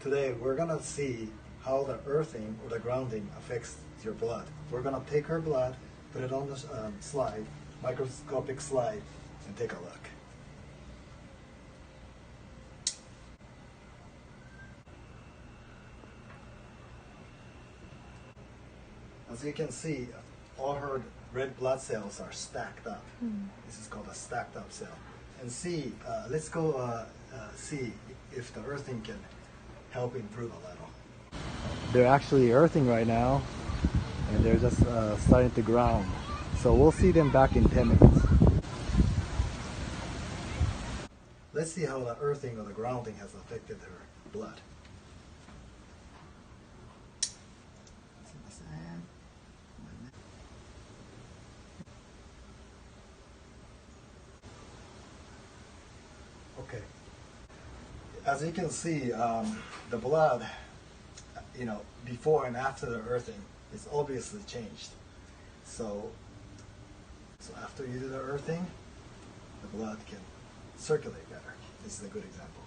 Today we're gonna see how the earthing or the grounding affects your blood. We're gonna take her blood, put it on the slide, microscopic slide, and take a look. As you can see, all her red blood cells are stacked up. This is called a stacked up cell. And see, let's go see if the earthing can help improve a little. They're actually earthing right now, and they're just starting to ground. So we'll see them back in 10 minutes. Let's see how the earthing or the grounding has affected her blood. Okay. As you can see, the blood, before and after the earthing is obviously changed. So after you do the earthing, the blood can circulate better. This is a good example.